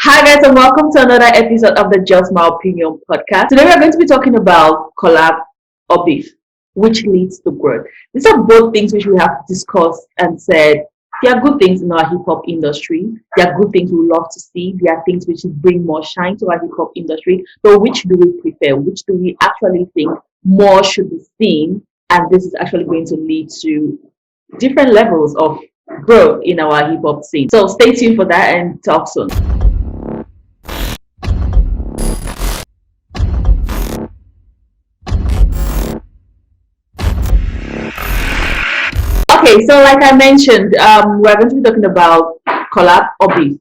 Hi guys, and welcome to another episode of the Just My Opinion podcast. Today we are going to be talking about collab or beef, which leads to growth. These are both things which we have discussed and said there are good things in our hip hop industry. There are good things we love to see. There are things which bring more shine to our hip hop industry. But which do we prefer? Which do we actually think more should be seen? And this is actually going to lead to different levels of growth in our hip hop scene. So stay tuned for that and talk soon. Okay, so like I mentioned, we're going to be talking about collab or beef.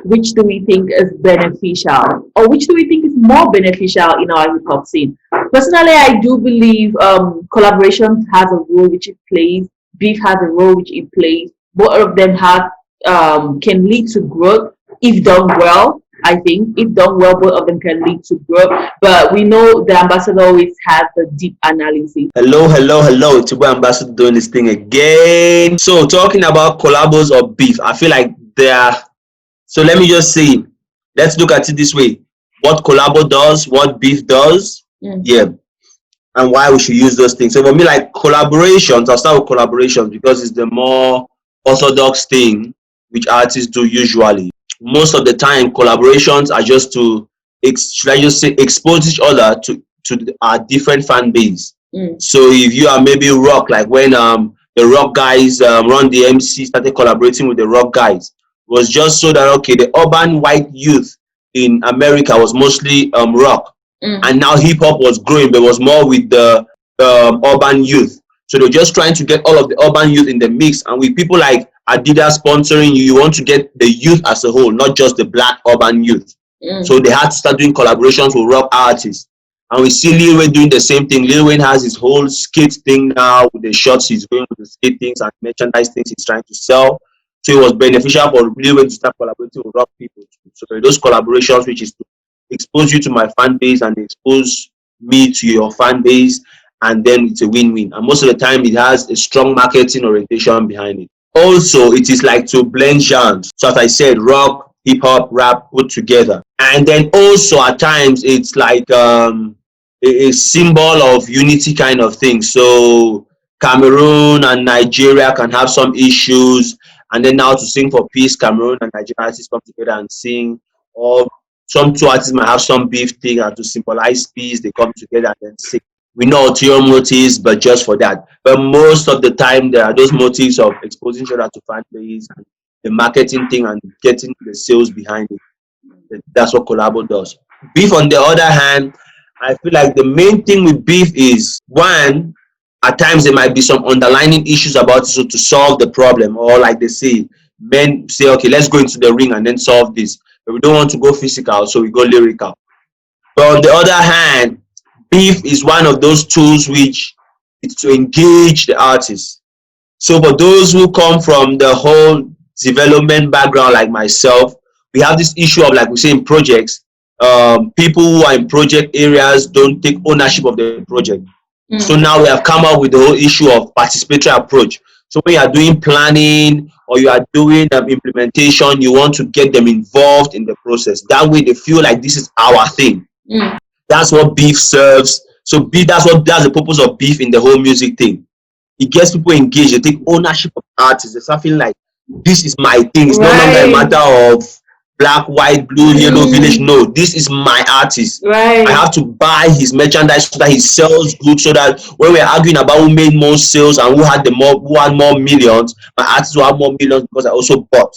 Which do we think is beneficial, or which do we think is more beneficial in our hip hop scene? Personally, I do believe collaboration has a role which it plays. Beef has a role which it plays. Both of them have can lead to growth if done well. I think if done well, both of them can lead to growth. But we know the ambassador always has the deep analysis. Hello. It's your boy Ambassador doing this thing again. So talking about collabos or beef, I feel like they are. So let me just say, let's look at it this way: what collabo does, what beef does, yeah, and why we should use those things. So for me, like collaborations, I'll start with collaborations because it's the more orthodox thing which artists do usually. Most of the time, collaborations are just to, should I just say, expose each other to our different fan base. So if you are maybe rock, like when the rock guys Run the MC started collaborating with the rock guys, was just so that okay, the urban white youth in America was mostly rock, and now hip hop was growing, but was more with the urban youth. So they're just trying to get all of the urban youth in the mix, and with people like Adidas sponsoring you, you want to get the youth as a whole, not just the black urban youth. So they had to start doing collaborations with rock artists. And we see Lil Wayne doing the same thing. Lil Wayne has his whole skate thing now with the shots he's going with the skate things and merchandise things he's trying to sell. So it was beneficial for Lil Wayne to start collaborating with rock people too. So those collaborations, which is to expose you to my fan base and expose me to your fan base, and then it's a win-win. And most of the time, it has a strong marketing orientation behind it. Also, it is like to blend genres. So as I said, rock, hip hop, rap put together. And then also at times it's like a symbol of unity kind of thing. So Cameroon and Nigeria can have some issues, and then now to sing for peace, Cameroon and Nigeria artists come together and sing. Or some two artists might have some beef thing, and to symbolize peace, they come together and then sing. We know ulterior motives, but just for that. But most of the time, there are those motives of exposing each other to fan base and the marketing thing and getting the sales behind it. That's what collabo does. Beef, on the other hand, I feel like the main thing with beef is one, at times there might be some underlying issues about it, so to solve the problem, or like they say, men say, okay, let's go into the ring and then solve this. But we don't want to go physical, so we go lyrical. But on the other hand, beef is one of those tools which is to engage the artist. So for those who come from the whole development background like myself, we have this issue of, like we say in projects, people who are in project areas don't take ownership of the project. So now we have come up with the whole issue of participatory approach. So when you are doing planning or you are doing implementation, you want to get them involved in the process. That way they feel like this is our thing. That's what beef serves. So beef, that's the purpose of beef in the whole music thing. It gets people engaged. They take ownership of artists. There's something like, this is my thing. It's no longer a matter of black, white, blue, yellow, village. No, this is my artist. I have to buy his merchandise so that he sells good, so that when we're arguing about who made more sales and who had more millions, my artist will have more millions because I also bought.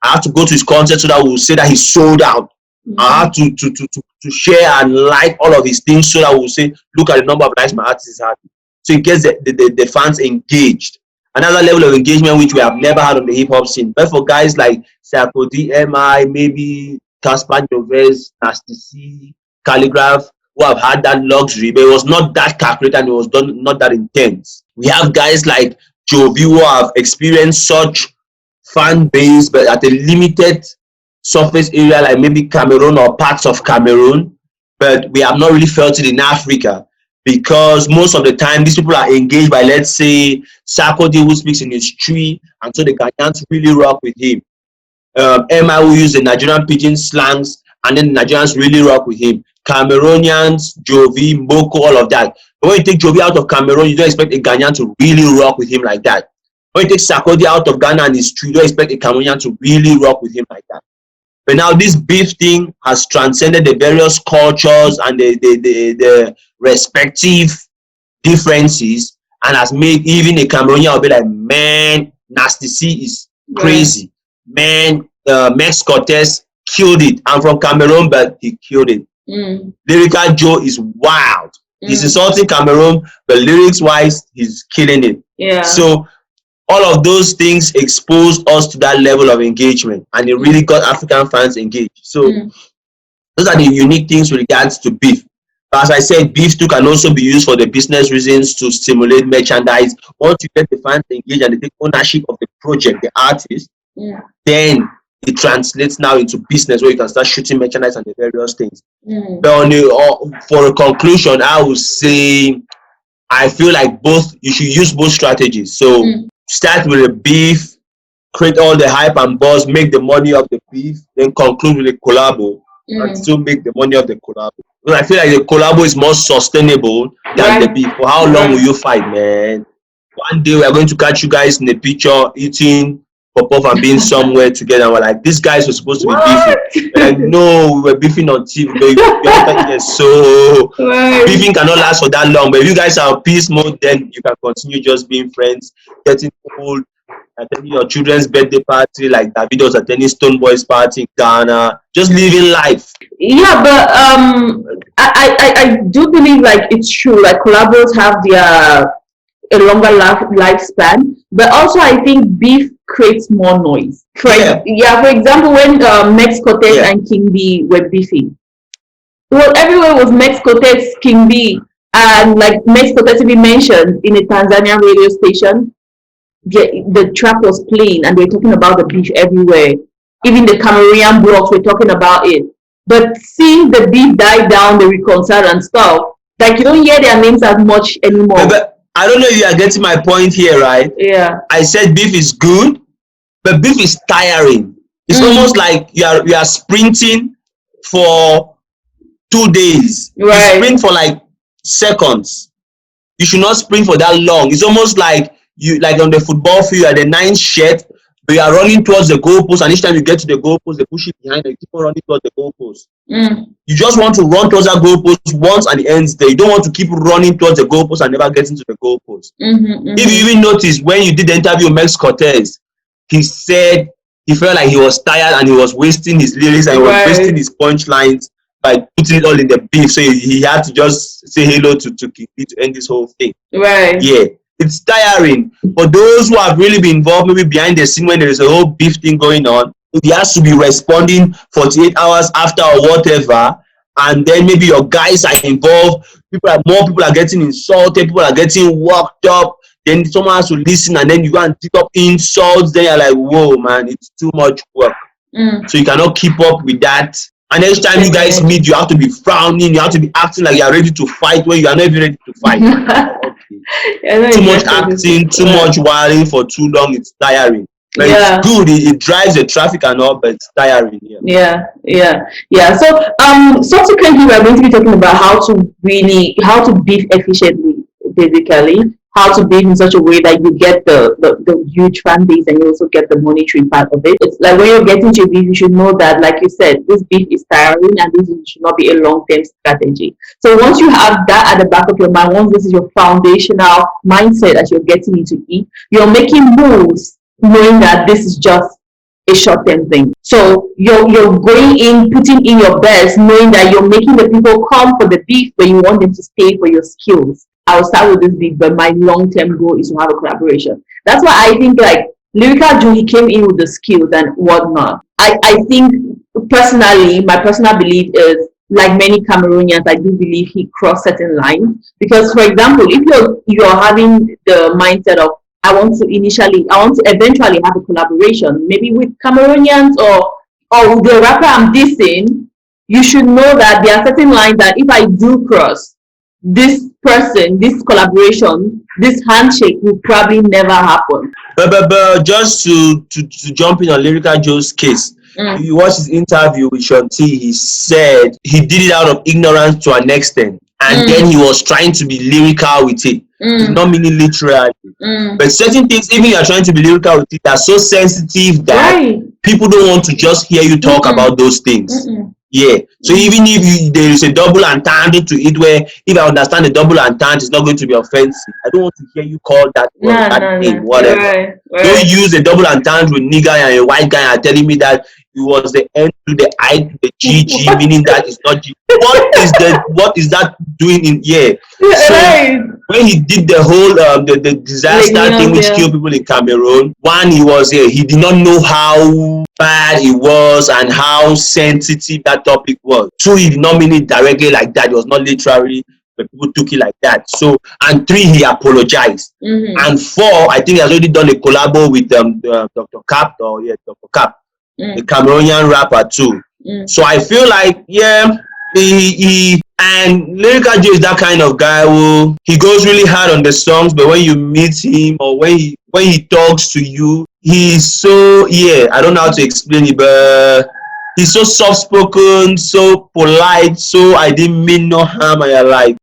I have to go to his concert so that we'll say that he sold out. I have to share and like all of his things so that we'll say, look at the number of likes my artist is having. So it gets the fans engaged. Another level of engagement which we have never had on the hip hop scene. But for guys like Sarkodie, MI, maybe Caspar Novez, Nasty C, Calligraph, who have had that luxury, but it was not that calculated and it was done not that intense. We have guys like Jovi who have experienced such fan base, but at a limited surface area, like maybe Cameroon or parts of Cameroon, but we have not really felt it in Africa. Because most of the time, these people are engaged by, let's say, Sarkodie, who speaks in his tree, and so the Ghanaians really rock with him. MI will use the Nigerian pidgin slangs, and then the Nigerians really rock with him. Cameroonians, Jovi, Mboko, all of that. But when you take Jovi out of Cameroon, you don't expect a Ghanaian to really rock with him like that. When you take Sarkodie out of Ghana and his tree, you don't expect a Cameroonian to really rock with him like that. But now this beef thing has transcended the various cultures and the respective differences, and has made even a Cameroonian will be like, man, Nasty C is crazy. Man, Max Cortez killed it. I'm from Cameroon, but he killed it. Lyrical Joe is wild. He's insulting Cameroon, but lyrics wise, he's killing it. Yeah. So all of those things exposed us to that level of engagement, and it really got African fans engaged. So those are the unique things with regards to beef. As I said, beef too can also be used for the business reasons to stimulate merchandise. Once you get the fans engaged and they take ownership of the project, the artist, then it translates now into business where you can start shooting merchandise and the various things. But for a conclusion, I would say I feel like you should use both strategies. So start with a beef, create all the hype and buzz, make the money of the beef, then conclude with a collabo and still make the money of the collabo. Because I feel like the collabo is more sustainable than the beef. For how long will you fight, man? One day we are going to catch you guys in the picture eating pop-off and being somewhere together, and we're like, these guys were supposed to be beefing. We're like, no, we were beefing on TV. So beefing cannot last for that long. But if you guys are on peace mode, then you can continue just being friends, getting old, attending your children's birthday party, like David was attending Stone Boys party in Ghana, just living life. Yeah, but I do believe like it's true. Like collabos have their a longer lifespan, but also I think beef creates more noise. For example, when Max Cortez and King B were beefing, well, everywhere was Max Cortez, King B, and like Max Cortez to be mentioned in a Tanzanian radio station. The track was playing and they were talking about the beef everywhere. Even the Cameroonian blogs were talking about it. But seeing the beef die down, the reconcile and stuff, like you don't hear their names as much anymore. But I don't know if you are getting my point here, right? Yeah. I said beef is good, but beef is tiring. It's almost like you are sprinting for 2 days. You sprint for like seconds. You should not sprint for that long. It's almost like like on the football field at the 9th shirt, but you are running towards the goalpost, and each time you get to the goalpost, they push it behind and you keep on running towards the goalpost. You just want to run towards that goalpost once and it ends there. You don't want to keep running towards the goalpost and never get into the goalpost. If you even notice, when you did the interview with Max Cortez, he said he felt like he was tired and he was wasting his lyrics and he was wasting his punchlines by putting it all in the beef. So he had to just say hello to King B to end this whole thing. Yeah. It's tiring. For those who have really been involved, maybe behind the scene when there is a whole beef thing going on, he has to be responding 48 hours after or whatever, and then maybe your guys are involved. More people are getting insulted, people are getting worked up. Then someone has to listen, and then you go and pick up insults. Then you're like, whoa, man, it's too much work. So you cannot keep up with that. And each time you guys meet, you have to be frowning, you have to be acting like you are ready to fight when you are not even ready to fight. Too much acting, too much whiling for too long, it's tiring. But it's good, it drives the traffic and all, but it's tiring. So subsequently we're going to be talking about how to beef efficiently, basically. How to beef in such a way that you get the huge fan base and you also get the monetary part of it. It's like when you're getting to beef, you should know that, like you said, this beef is tiring and this should not be a long-term strategy. So once you have that at the back of your mind, once this is your foundational mindset as you're getting into it, you're making moves knowing that this is just a short-term thing. So you're going in, putting in your best, knowing that you're making the people come for the beef, but you want them to stay for your skills. I'll start with this beef, but my long-term goal is to have a collaboration. That's why I think like Lyrical Joe, he came in with the skills and whatnot. I think personally, my personal belief is, like many Cameroonians, I do believe he crossed certain lines. Because for example, if you're having the mindset of I want to eventually have a collaboration, maybe with Cameroonians or with the rapper I'm dissing, you should know that there are certain lines that if I do cross, this person, this collaboration, this handshake will probably never happen. But just to jump in on Lyrical Joe's case, Mm. If you watch his interview with Shanti, he said he did it out of ignorance to an extent, and then he was trying to be lyrical with it. It's not meaning literally. But certain things, even you're trying to be lyrical with it, are so sensitive that Right. people don't want to just hear you talk about those things. Yeah. So even if there is a double entendre to it, where if I understand the double entendre is not going to be offensive, I don't want to hear you call that word, that name, whatever. Right. Don't use a double entendre with nigga and a white guy and telling me that it was the N to the I to the GG, meaning that it's not G. What is that doing in here? So Right. when he did the whole the disaster thing which killed people in Cameroon, one, he did not know how bad it was and how sensitive that topic was. Two, he did not mean it directly like that. It was not literally, but people took it like that. So, and three, he apologized. And four, I think he has already done a collabo with Dr. Cap, Dr. Cap, a Cameroonian rapper too. So I feel like, yeah, he and Lyrical J is that kind of guy who he goes really hard on the songs, but when you meet him or when he talks to you, he's so, I don't know how to explain it, but he's so soft spoken, so polite, so I didn't mean no harm in your life.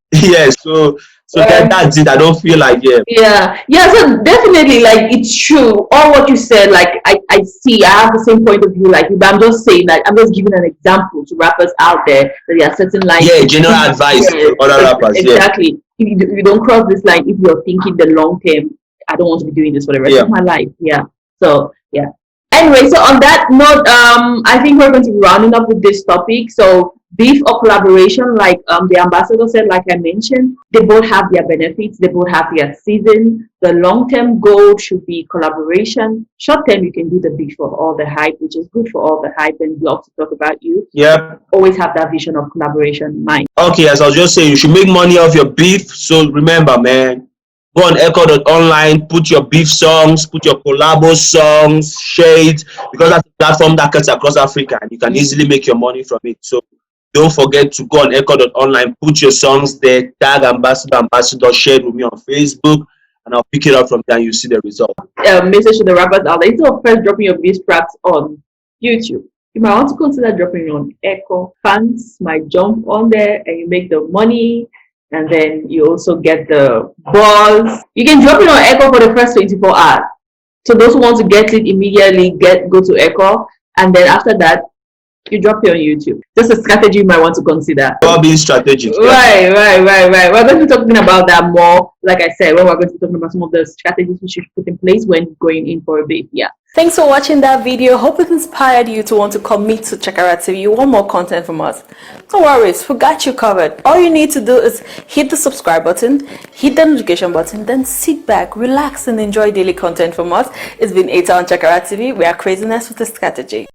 So that's it. I don't feel like So definitely, like, it's true all what you said. Like, I see, I have the same point of view like you, but I'm just saying that I'm just giving an example to rappers out there that there are certain lines. General advice to other rappers. Exactly. If you don't cross this line, if you're thinking the long term, I don't want to be doing this for the rest of my life. So anyway, so on that note, I think we're going to be rounding up with this topic. So beef or collaboration, like the ambassador said, like I mentioned, they both have their benefits, they both have their season. The long-term goal should be collaboration. Short-term, you can do the beef for all the hype, which is good for all the hype and blogs to talk about you. Always have that vision of collaboration in mind. Okay, as I was just saying, you should make money off your beef. So remember, man, go on echo.online, put your beef songs, put your collabo songs, shades, because that's a platform that cuts across Africa and you can easily make your money from it. So don't forget to go on echo.online, put your songs there, tag ambassador, share it with me on Facebook, and I'll pick it up from there and you see the result. Message to the rappers out there. Instead of first dropping your beef tracks on YouTube, you might want to consider dropping it on Echo. Fans might jump on there and you make the money. And then you also get the balls. You can drop it on Echo for the first 24 hours. So those who want to get it immediately, go to Echo. And then after that, you drop it on YouTube. Just a strategy you might want to consider. All being strategic. Right. We're going to be talking about that more, like I said, when we're going to be talking about some of the strategies we should put in place when going in for a beef. Thanks for watching that video. Hope it inspired you to want to commit to Chakara TV. You want more content from us? No worries, we got you covered. All you need to do is hit the subscribe button, hit the notification button, then sit back, relax, and enjoy daily content from us. It's been 8 on Chakara TV. We are craziness with a strategy.